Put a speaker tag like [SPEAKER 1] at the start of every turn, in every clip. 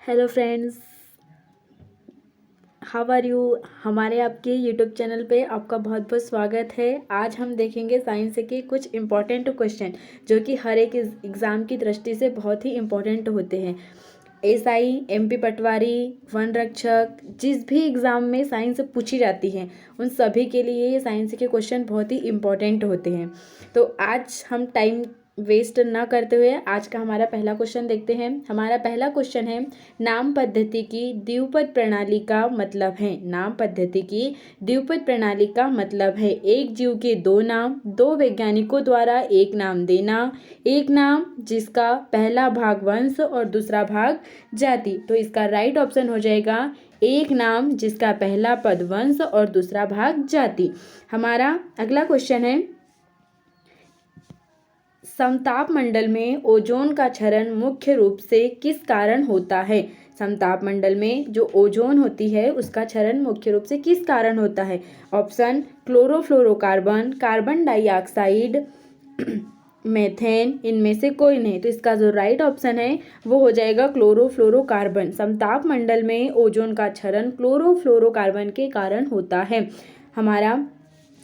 [SPEAKER 1] Hello friends, how are you. हमारे आपके YouTube channel पे आपका बहुत बहुत स्वागत है। आज हम देखेंगे साइंस के कुछ इम्पॉर्टेंट क्वेश्चन जो कि हर एक एग्ज़ाम की दृष्टि से बहुत ही इम्पॉर्टेंट होते हैं। एसआई, एमपी पटवारी, वन रक्षक, जिस भी एग्ज़ाम में साइंस पूछी जाती है उन सभी के लिए ये साइंस के क्वेश्चन बहुत ही इम्पॉर्टेंट होते हैं। तो आज हम टाइम वेस्ट ना करते हुए आज का हमारा पहला क्वेश्चन देखते हैं। हमारा पहला क्वेश्चन है, नाम पद्धति की द्विपद प्रणाली का मतलब है। नाम पद्धति की द्विपद प्रणाली का मतलब है एक जीव के दो नाम, दो वैज्ञानिकों द्वारा एक नाम देना, एक नाम जिसका पहला भाग वंश और दूसरा भाग जाति। तो इसका राइट ऑप्शन हो जाएगा एक नाम जिसका पहला पद वंश और दूसरा भाग जाति। हमारा अगला क्वेश्चन है, समताप मंडल में ओजोन का क्षरण मुख्य रूप से किस कारण होता है। समताप मंडल में जो ओजोन होती है उसका क्षरण मुख्य रूप से किस कारण होता है। Option chlorofluorocarbon, carbon dioxide, methane, इनमें से कोई नहीं। तो इसका जो राइट ऑप्शन है वो हो जाएगा क्लोरोफ्लोरोकार्बन। समताप मंडल में ओजोन का क्षरण क्लोरोफ्लोरोकार्बन के कारण होता है। हमारा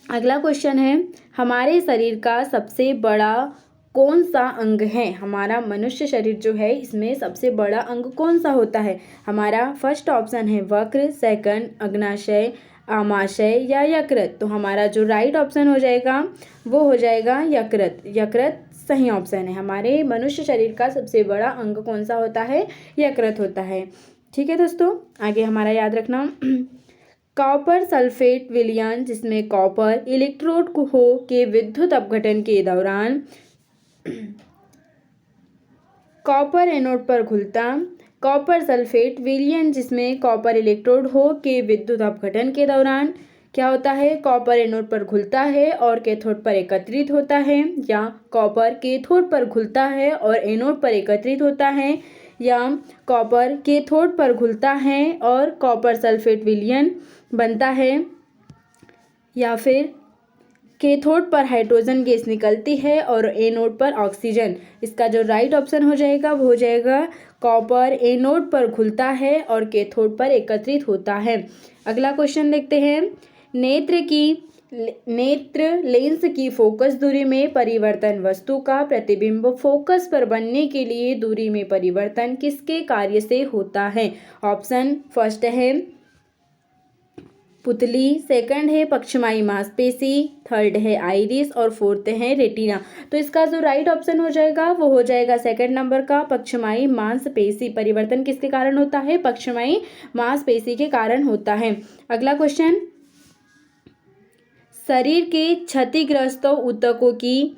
[SPEAKER 1] अगला क्वेश्चन है, हमारे शरीर का सबसे बड़ा कौन सा अंग है। हमारा मनुष्य शरीर जो है इसमें सबसे बड़ा अंग कौन सा होता है। हमारा फर्स्ट ऑप्शन है वक्र, सेकंड अग्नाशय, आमाशय या यकृत। तो हमारा जो राइट ऑप्शन हो जाएगा वो हो जाएगा यकृत। यकृत सही ऑप्शन है। हमारे मनुष्य शरीर का सबसे बड़ा अंग कौन सा होता है, यकृत होता है। ठीक है दोस्तों, आगे हमारा याद रखना, कॉपर सल्फेट विलयन जिसमें कॉपर इलेक्ट्रोड को हो के विद्युत अपघटन के दौरान कॉपर एनोड पर घुलता, कॉपर सल्फेट विलयन जिसमें कॉपर इलेक्ट्रोड हो के विद्युत अपघटन के दौरान क्या होता है, कॉपर एनोड पर घुलता है और कैथोड पर एकत्रित होता है, या कॉपर कैथोड पर घुलता है और एनोड पर एकत्रित होता है, या कॉपर कैथोड पर घुलता है और कॉपर सल्फेट विलयन बनता है, या फिर कैथोड पर हाइड्रोजन गैस निकलती है और एनोड पर ऑक्सीजन। इसका जो राइट ऑप्शन हो जाएगा वो हो जाएगा कॉपर एनोड पर घुलता है और कैथोड पर एकत्रित होता है। अगला क्वेश्चन देखते हैं, नेत्र लेंस की फोकस दूरी में परिवर्तन वस्तु का प्रतिबिंब फोकस पर बनने के लिए दूरी में परिवर्तन किसके कार्य से होता है। ऑप्शन फर्स्ट है पुतली, सेकंड है पक्षमाई मांसपेशी, थर्ड है आइरिस और फोर्थ है रेटिना। तो इसका जो राइट ऑप्शन हो जाएगा वो हो जाएगा सेकंड नंबर का पक्षमाई मांसपेशी। परिवर्तन किसके कारण होता है, पक्षमाई मांसपेशी के कारण होता है। अगला क्वेश्चन, शरीर के क्षतिग्रस्त ऊतकों की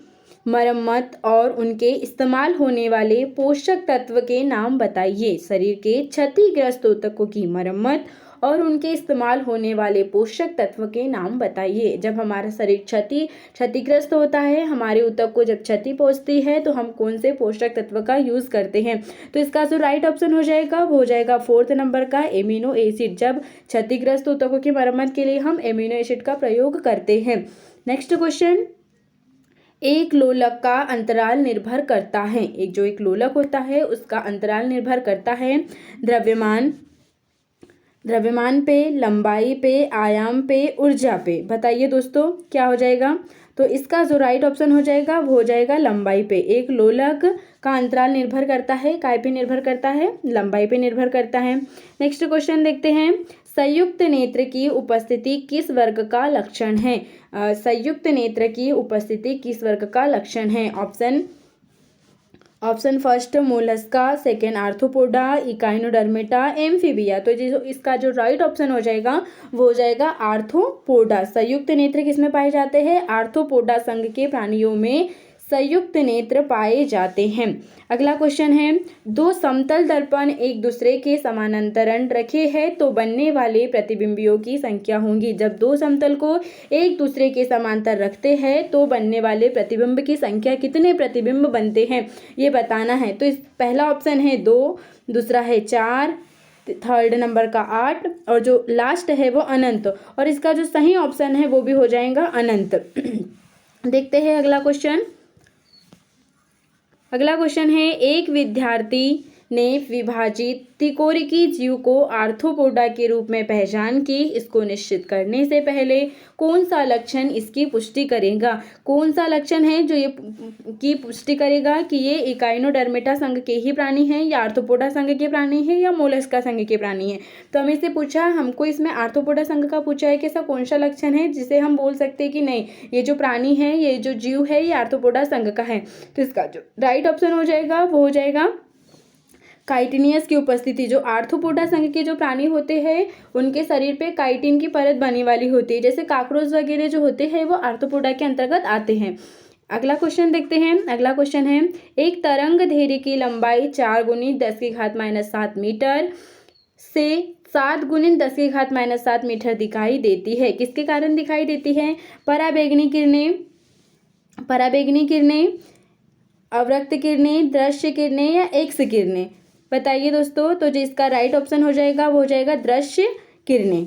[SPEAKER 1] मरम्मत और उनके इस्तेमाल होने वाले पोषक तत्व के नाम बताइए। शरीर के क्षतिग्रस्त ऊतकों की मरम्मत और उनके इस्तेमाल होने वाले पोषक तत्व के नाम बताइए। जब हमारा शरीर क्षतिग्रस्त होता है, हमारे ऊतक को जब क्षति पहुंचती है तो हम कौन से पोषक तत्व का यूज करते हैं। तो इसका जो राइट ऑप्शन हो जाएगा वो हो जाएगा फोर्थ नंबर का एमिनो एसिड। जब क्षतिग्रस्त ऊतकों की मरम्मत के लिए हम एमिनो एसिड का प्रयोग करते हैं। नेक्स्ट क्वेश्चन, एक लोलक का अंतराल निर्भर करता है। एक लोलक होता है उसका अंतराल निर्भर करता है द्रव्यमान पे, लंबाई पे, आयाम पे, ऊर्जा पे। बताइए दोस्तों क्या हो जाएगा। तो इसका जो राइट ऑप्शन हो जाएगा वो हो जाएगा लंबाई पे। एक लोलक का अंतराल निर्भर करता है, काय पे निर्भर करता है, लंबाई पे निर्भर करता है। नेक्स्ट क्वेश्चन देखते हैं, संयुक्त नेत्र की उपस्थिति किस वर्ग का लक्षण है। संयुक्त नेत्र की उपस्थिति किस वर्ग का लक्षण है। Option first Mollusca, second arthropoda, Echinodermata, amphibia. तो इसका जो राइट ऑप्शन हो जाएगा वो हो जाएगा आर्थ्रोपोडा। संयुक्त नेत्र किसमें पाए जाते हैं, आर्थ्रोपोडा संघ के प्राणियों में संयुक्त नेत्र पाए जाते हैं। अगला क्वेश्चन है, दो समतल दर्पण एक दूसरे के समानांतर रखे हैं तो बनने वाले प्रतिबिंबियों की संख्या होगी। जब दो समतल को एक दूसरे के समांतर रखते हैं तो बनने वाले प्रतिबिंब की संख्या, कितने प्रतिबिंब बनते हैं ये बताना है। तो इस पहला ऑप्शन है 2, दूसरा है 4, थर्ड नंबर का 8 और जो लास्ट है वो अनंत। और इसका जो सही ऑप्शन है वो भी हो जाएगा अनंत। देखते हैं अगला क्वेश्चन। अगला क्वेश्चन है, एक विद्यार्थी ने विभाजित त्रिकोणिकी जीव को आर्थ्रोपोडा के रूप में पहचान की, इसको निश्चित करने से पहले कौन सा लक्षण इसकी पुष्टि करेगा? कौन सा लक्षण है जो ये की पुष्टि करेगा कि ये इकाइनोडर्मेटा संघ के ही प्राणी हैं या आर्थ्रोपोडा संघ के प्राणी हैं या मोलस्का संघ के प्राणी हैं? तो हमें इससे पूछा, हमको इसमें आर्थ्रोपोडा संघ का पूछा है कि ऐसा कौन सा लक्षण है जिसे हम बोल सकते हैं कि नहीं ये जो प्राणी है, ये जो जीव है, ये आर्थ्रोपोडा संघ का है। तो इसका जो राइट ऑप्शन हो जाएगा वो हो जाएगा काइटिनियस की उपस्थिति। जो आर्थ्रोपोडा संघ के जो प्राणी होते हैं उनके शरीर पे काइटिन की परत बनी वाली होती है, जैसे काकरोच वगैरह जो होते हैं वो आर्थ्रोपोडा के अंतर्गत आते हैं। अगला क्वेश्चन देखते हैं। अगला क्वेश्चन है, एक तरंग दैर्घ्य की लंबाई 4 × 10⁻⁷ मीटर से 7 × 10⁻⁷ मीटर दिखाई देती है। किसके कारण दिखाई देती है? पराबैंगनी किरणें, अवरक्त किरणें, दृश्य किरणें या एक्स किरणें? बताइए दोस्तों। तो जिसका राइट ऑप्शन हो जाएगा वो हो जाएगा दृश्य किरणें।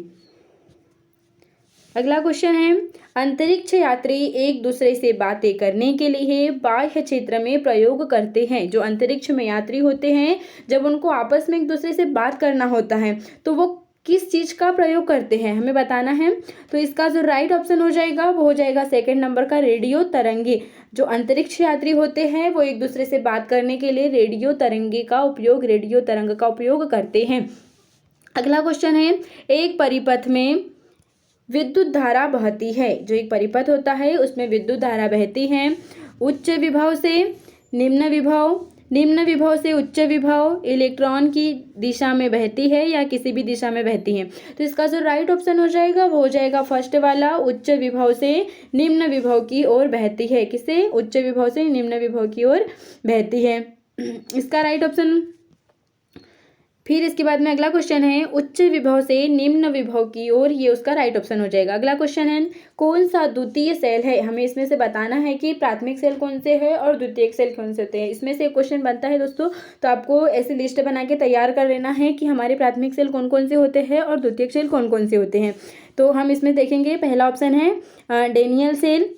[SPEAKER 1] अगला क्वेश्चन है, अंतरिक्ष यात्री एक दूसरे से बातें करने के लिए बाह्य क्षेत्र में प्रयोग करते हैं। जो अंतरिक्ष में यात्री होते हैं जब उनको आपस में एक दूसरे से बात करना होता है तो वो किस चीज़ का प्रयोग करते हैं हमें बताना है। तो इसका जो राइट ऑप्शन हो जाएगा वो हो जाएगा सेकंड नंबर का रेडियो तरंगे। जो अंतरिक्ष यात्री होते हैं वो एक दूसरे से बात करने के लिए रेडियो तरंग का उपयोग करते हैं। अगला क्वेश्चन है, एक परिपथ में विद्युत धारा बहती है। जो एक परिपथ होता है उसमें विद्युत धारा बहती है, उच्च विभव से निम्न विभव से उच्च विभव इलेक्ट्रॉन की दिशा में बहती है या किसी भी दिशा में बहती है। तो इसका जो राइट ऑप्शन हो जाएगा वो हो जाएगा फर्स्ट वाला, उच्च विभव से निम्न विभव की ओर बहती है। किसे? उच्च विभव से निम्न विभव की ओर बहती है, इसका राइट ऑप्शन। फिर इसके बाद में अगला क्वेश्चन है, उच्च विभव से निम्न विभव की ओर, ये उसका राइट ऑप्शन हो जाएगा। अगला क्वेश्चन है, कौन सा द्वितीय सेल है? हमें इसमें से बताना है कि प्राथमिक सेल कौन से है और द्वितीयक सेल कौन से होते हैं। इसमें से क्वेश्चन बनता है दोस्तों, तो आपको ऐसी लिस्ट बना के तैयार कर लेना है कि हमारे प्राथमिक सेल कौन कौन से होते हैं और द्वितीयक सेल कौन कौन से होते हैं। तो हम इसमें देखेंगे, पहला ऑप्शन है डेनियल सेल,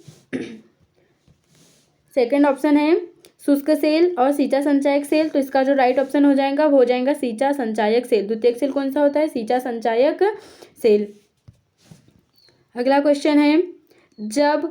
[SPEAKER 1] सेकेंड ऑप्शन है शुष्क सेल और सीचा संचायक सेल। तो इसका जो राइट ऑप्शन हो जाएगा वो हो जाएगा सीचा संचायक सेल। द्वितीयक सेल कौन सा होता है? सीचा संचायक सेल। अगला क्वेश्चन है, जब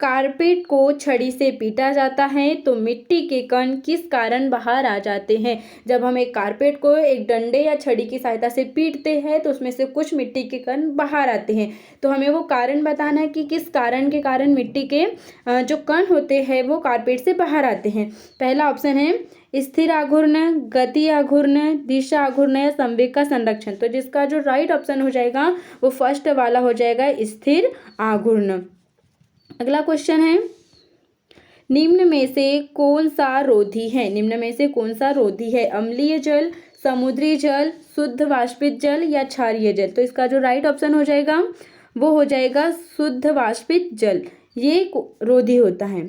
[SPEAKER 1] कारपेट को छड़ी से पीटा जाता है तो मिट्टी के कण किस कारण बाहर आ जाते हैं? जब हम एक कारपेट को एक डंडे या छड़ी की सहायता से पीटते हैं तो उसमें से कुछ मिट्टी के कण बाहर आते हैं। तो हमें वो कारण बताना है कि किस कारण के कारण मिट्टी के जो कण होते हैं वो कारपेट से बाहर आते हैं। पहला ऑप्शन है स्थिर आघूर्ण, गति आघूर्ण, दिशा आघूर्ण या संवेग का संरक्षण। तो जिसका जो राइट ऑप्शन हो जाएगा वो फर्स्ट वाला हो जाएगा, स्थिर आघूर्ण। अगला क्वेश्चन है, निम्न में से कौन सा रोधी है? निम्न में से कौन सा रोधी है? अम्लीय जल, समुद्री जल, शुद्ध वाष्पित जल या क्षारीय जल? तो इसका जो राइट ऑप्शन हो जाएगा वो हो जाएगा शुद्ध वाष्पित जल, ये रोधी होता है।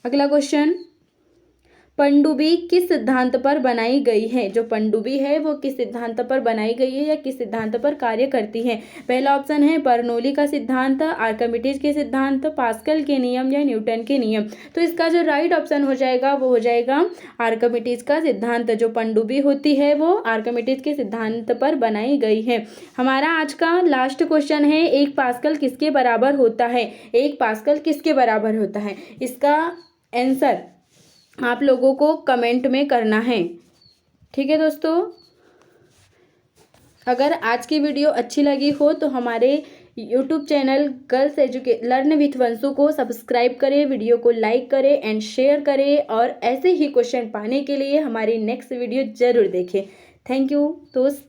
[SPEAKER 1] अगला क्वेश्चन, पनडुब्बी किस सिद्धांत पर बनाई गई है? जो पनडुब्बी है वो किस सिद्धांत पर बनाई गई है या किस सिद्धांत पर कार्य करती है? पहला ऑप्शन है बर्नौली का सिद्धांत, आर्किमिडीज के सिद्धांत, पास्कल के नियम या न्यूटन के नियम। तो इसका जो राइट ऑप्शन हो जाएगा वो हो जाएगा आर्किमिडीज का सिद्धांत। जो पनडुब्बी होती है वो आर्किमिडीज के सिद्धांत पर बनाई गई है। हमारा आज का लास्ट क्वेश्चन है, 1 पास्कल किसके बराबर होता है? 1 पास्कल किसके बराबर होता है? इसका आंसर आप लोगों को कमेंट में करना है, ठीक है दोस्तों। अगर आज की वीडियो अच्छी लगी हो तो हमारे YouTube channel girls learn with Vanshu को सब्सक्राइब करें, वीडियो को लाइक करें एंड शेयर करें और ऐसे ही क्वेश्चन पाने के लिए हमारी नेक्स्ट वीडियो ज़रूर देखें। थैंक यू दोस्त।